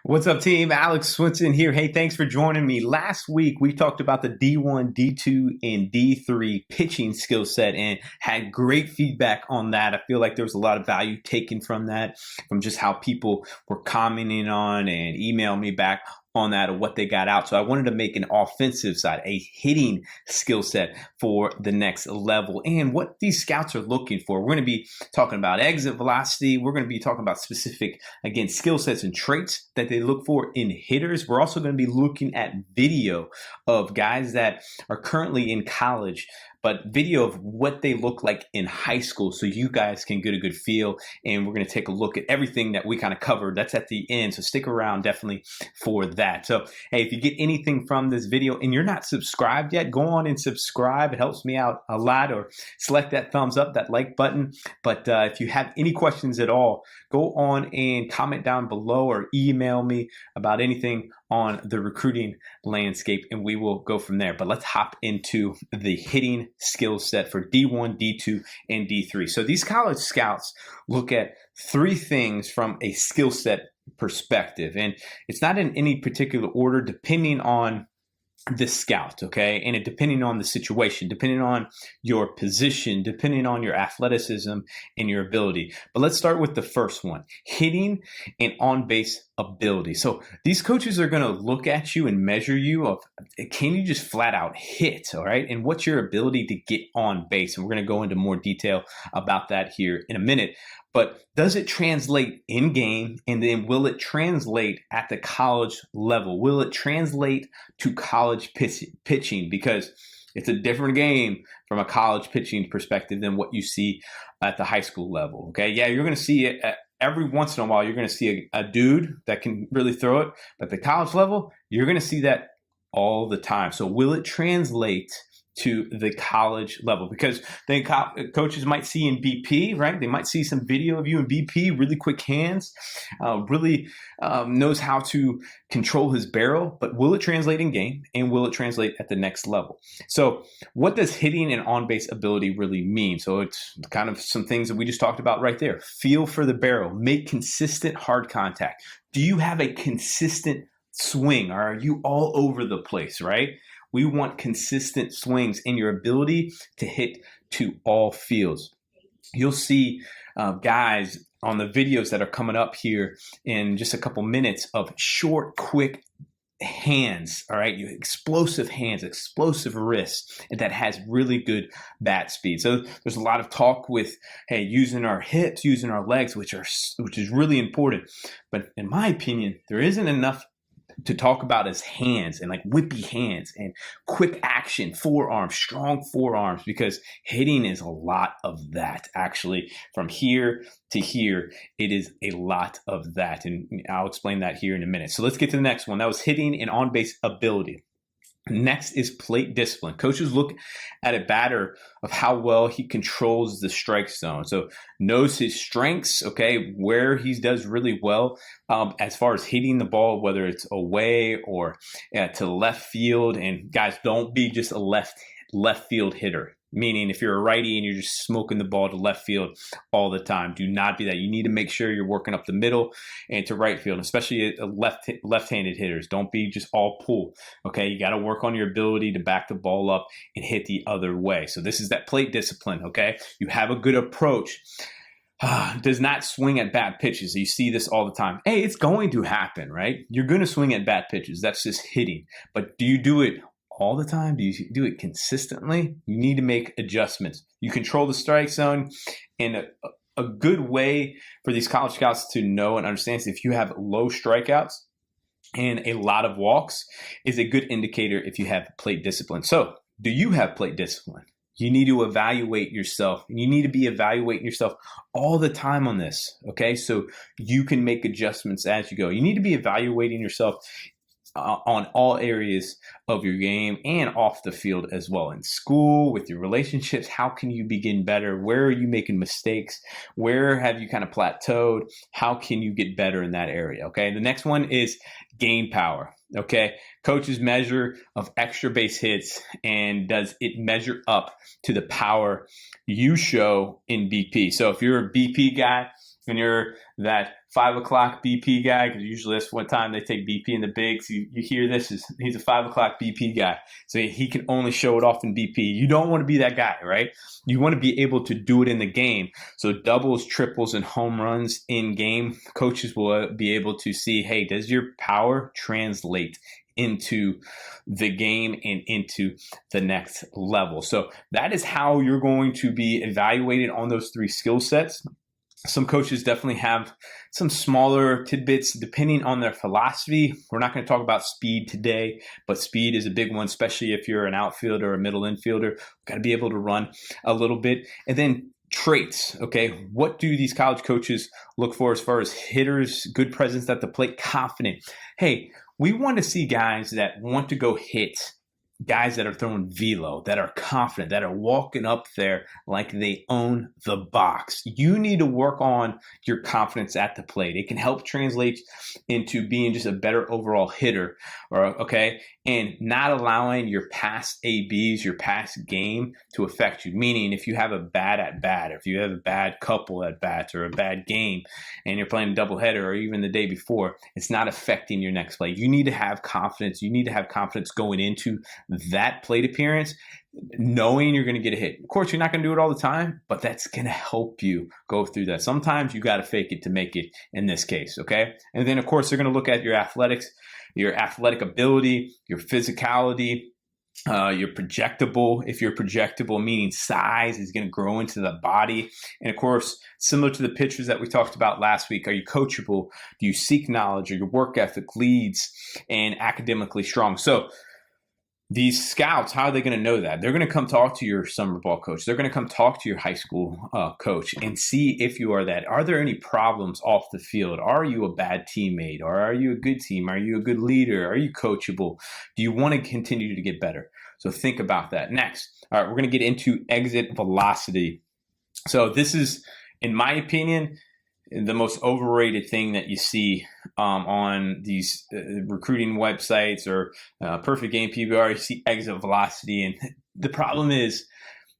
What's up, team? Alex Swinson here. Hey, thanks for joining me. Last week, we talked about the D1, D2, and D3 pitching skill set and had great feedback on that. I feel like there was a lot of value taken from that, from just how people were commenting on and emailing me back on that of what they got out. So I wanted to make an offensive side, a hitting skill set for the next level and what these scouts are looking for. We're going to be talking about exit velocity. We're going to be talking about specific, again, skill sets and traits that they look for in hitters. We're also going to be looking at video of guys that are currently in college, but video of what they look like in high school so you guys can get a good feel. And we're going to take a look at everything that we kind of covered. That's at the end. So stick around definitely for that. So, hey, if you get anything from this video and you're not subscribed yet, go on and subscribe. It helps me out a lot, or select that thumbs up, that like button. But if you have any questions at all, go on and comment down below or email me about anything on the recruiting landscape, and we will go from there. But let's hop into the hitting skill set for D1, D2, and D3. So these college scouts look at three things from a skill set perspective, and it's not in any particular order depending on the scout, okay? And it depending on the situation, depending on your position, depending on your athleticism and your ability. But let's start with the first one, hitting and on-base ability. So these coaches are going to look at you and measure you of, can you just flat out hit, all right? And what's your ability to get on base? And we're going to go into more detail about that here in a minute. But does it translate in game? And then will it translate at the college level? Will it translate to college pitching? Because it's a different game from a college pitching perspective than what you see at the high school level. Okay. Yeah, you're going to see it every once in a while. You're going to see a dude that can really throw it. But at the college level, you're going to see that all the time. So will it translate to the college level? Because then coaches might see in BP, right? They might see some video of you in BP, really quick hands, really knows how to control his barrel, but will it translate in game, and will it translate at the next level? So what does hitting and on-base ability really mean? So it's kind of some things that we just talked about right there. Feel for the barrel, make consistent hard contact. Do you have a consistent swing, or are you all over the place, right? We want consistent swings in your ability to hit to all fields. You'll see guys on the videos that are coming up here in just a couple minutes of short, quick hands, all right? Explosive hands, explosive wrists, and that has really good bat speed. So there's a lot of talk with, hey, using our hips, using our legs, which is really important. But in my opinion, there isn't enough to talk about as hands and like whippy hands and quick action, forearms, strong forearms, because hitting is a lot of that. Actually, from here to here, it is a lot of that. And I'll explain that here in a minute. So let's get to the next one. That was hitting and on-base ability. Next is plate discipline. Coaches look at a batter of how well he controls the strike zone. So knows his strengths, okay, where he does really well as far as hitting the ball, whether it's away or to left field. And guys, don't be just a left field hitter. Meaning if you're a righty and you're just smoking the ball to left field all the time, do not be that. You need to make sure you're working up the middle and to right field, especially left-handed hitters. Don't be just all pull, okay? You got to work on your ability to back the ball up and hit the other way. So this is that plate discipline, okay? You have a good approach. Does not swing at bad pitches. You see this all the time. Hey, it's going to happen, right? You're going to swing at bad pitches. That's just hitting. But do you do it all the time? Do you do it consistently? You need to make adjustments. You control the strike zone, and a good way for these college scouts to know and understand is if you have low strikeouts and a lot of walks is a good indicator if you have plate discipline. So do you have plate discipline? You need to evaluate yourself. You need to be evaluating yourself all the time on this, okay? So you can make adjustments as you go. You need to be evaluating yourself on all areas of your game and off the field as well. In school, with your relationships, how can you begin better? Where are you making mistakes? Where have you kind of plateaued? How can you get better in that area? Okay. The next one is gain power. Okay. Coach's measure of extra base hits, and does it measure up to the power you show in BP? So if you're a BP guy and you're that 5 o'clock BP guy, because usually that's what time they take BP in the bigs. You hear this, he's a 5 o'clock BP guy. So he can only show it off in BP. You don't want to be that guy, right? You want to be able to do it in the game. So doubles, triples, and home runs in game, coaches will be able to see, hey, does your power translate into the game and into the next level? So that is how you're going to be evaluated on those 3 skill sets. Some coaches definitely have some smaller tidbits depending on their philosophy. We're not going to talk about speed today, but speed is a big one, especially if you're an outfielder or a middle infielder. You've got to be able to run a little bit. And then traits, okay? What do these college coaches look for as far as hitters, good presence at the plate, confident? Hey, we want to see guys that want to go hit, guys that are throwing velo, that are confident, that are walking up there like they own the box. You need to work on your confidence at the plate. It can help translate into being just a better overall hitter, okay? And not allowing your past ABs, your past game to affect you. Meaning if you have a bad at bat, or if you have a bad couple at bats or a bad game and you're playing a doubleheader or even the day before, it's not affecting your next play. You need to have confidence. You need to have confidence going into that plate appearance, knowing you're going to get a hit. Of course, you're not going to do it all the time, but that's going to help you go through that. Sometimes you got to fake it to make it in this case, okay? And then, of course, they're going to look at your athletics, your athletic ability, your physicality, you're projectable. If you're projectable, meaning size is going to grow into the body. And of course, similar to the pitchers that we talked about last week, are you coachable? Do you seek knowledge? Are your work ethic leads and academically strong? So these scouts, how are they going to know that? They're going to come talk to your summer ball coach. They're going to come talk to your high school coach and see if you are that. Are there any problems off the field? Are you a bad teammate? Or are you a good team? Are you a good leader? Are you coachable? Do you want to continue to get better? So think about that. Next, all right, we're going to get into exit velocity. So this is, in my opinion, the most overrated thing that you see on these recruiting websites or Perfect Game PBR. You see exit velocity, and the problem is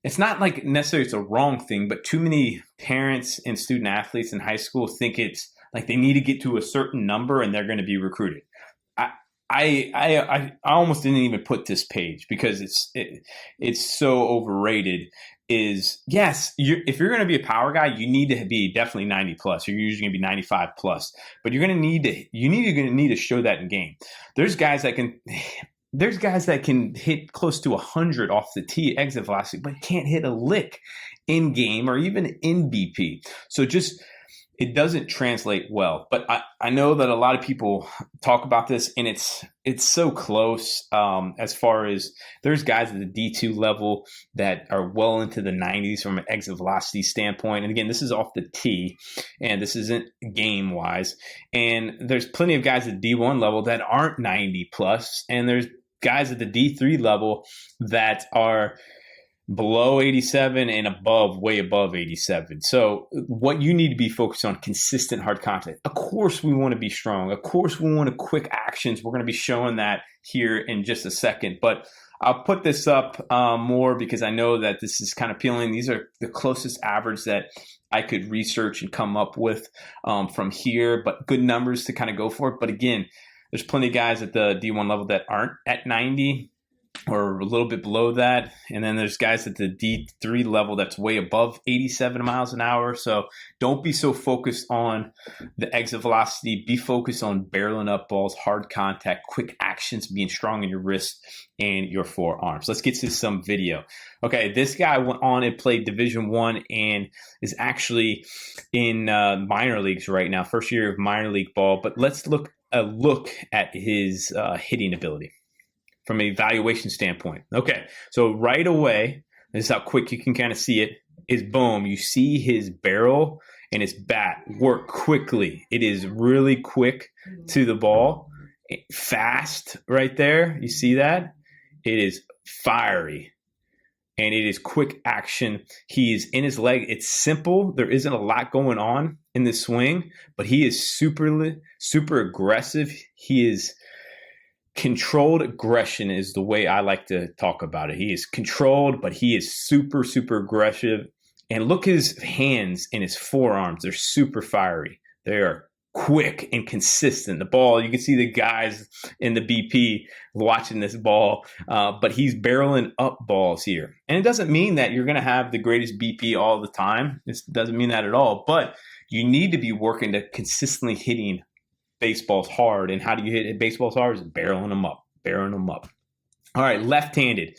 it's not like necessarily it's a wrong thing, but too many parents and student athletes in high school think it's like they need to get to a certain number and they're going to be recruited. I almost didn't even put this page because it's so overrated. Is yes, if you're going to be a power guy, you need to be definitely 90 plus. You're usually going to be 95 plus, but you're going to need to show that in game. There's guys that can hit close to 100 off the tee exit velocity, but can't hit a lick in game or even in BP. So just it doesn't translate well. But I know that a lot of people talk about this, and it's so close as far as there's guys at the D2 level that are well into the 90s from an exit velocity standpoint. And again, this is off the tee, and this isn't game-wise. And there's plenty of guys at D1 level that aren't 90 plus, and there's guys at the D3 level that are below 87 and above, way above 87. So what you need to be focused on, consistent hard contact. Of course, we want to be strong. Of course, we want quick actions. We're going to be showing that here in just a second. But I'll put this up more because I know that this is kind of appealing. These are the closest average that I could research and come up with from here, but good numbers to kind of go for it. But again, there's plenty of guys at the D1 level that aren't at 90 or a little bit below that. And then there's guys at the D3 level that's way above 87 miles an hour. So don't be so focused on the exit velocity. Be focused on barreling up balls, hard contact, quick actions, being strong in your wrist and your forearms. Let's get to some video. Okay, this guy went on and played Division I and is actually in minor leagues right now, first year of minor league ball. But let's look at his hitting ability from a valuation standpoint. Okay, so right away, this is how quick you can kind of see it, is boom, you see his barrel and his bat work quickly. It is really quick to the ball, fast right there. You see that? It is fiery, and it is quick action. He is in his leg. It's simple. There isn't a lot going on in the swing, but he is super aggressive. He is controlled aggression is the way I like to talk about it. He is controlled, but he is super aggressive. And look at his hands and his forearms. They're super fiery. They are quick and consistent. The ball, you can see the guys in the BP watching this ball, but he's barreling up balls here. And it doesn't mean that you're going to have the greatest BP all the time. This doesn't mean that at all, but you need to be working to consistently hitting baseballs hard. And how do you hit baseballs hard? Is barreling them up. All right, left-handed.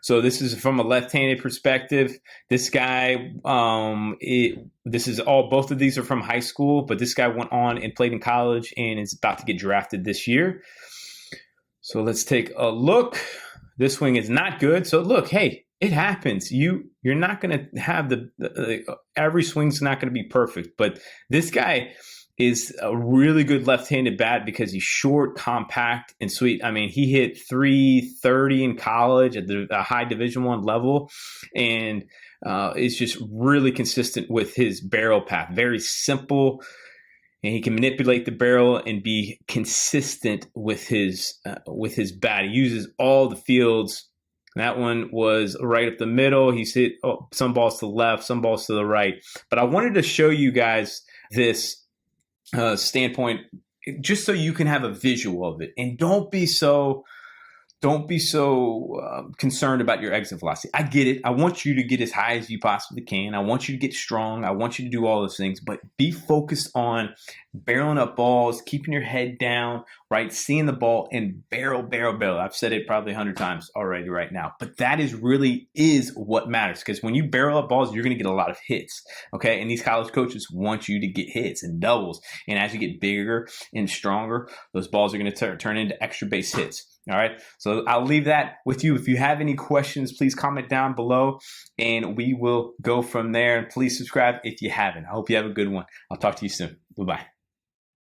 So this is from a left-handed perspective. This guy, both of these are from high school, but this guy went on and played in college and is about to get drafted this year. So let's take a look. This swing is not good. So look, hey, it happens. You're not going to have every swing's not going to be perfect, but this guy is a really good left-handed bat because he's short, compact, and sweet. I mean, he hit 330 in college at the high Division I level, and is just really consistent with his barrel path. Very simple, and he can manipulate the barrel and be consistent with his bat. He uses all the fields. That one was right up the middle. He's hit some balls to the left, some balls to the right. But I wanted to show you guys this standpoint just so you can have a visual of it, and don't be so concerned about your exit velocity. I get it. I want you to get as high as you possibly can. I want you to get strong. I want you to do all those things, but be focused on barreling up balls, keeping your head down, right? Seeing the ball and barrel. I've said it probably 100 times already right now, but that really is what matters, because when you barrel up balls, you're going to get a lot of hits, okay? And these college coaches want you to get hits and doubles, and as you get bigger and stronger, those balls are going to turn into extra base hits. All right, so I'll leave that with you. If you have any questions, please comment down below, and we will go from there. And please subscribe if you haven't. I hope you have a good one. I'll talk to you soon. Bye-bye.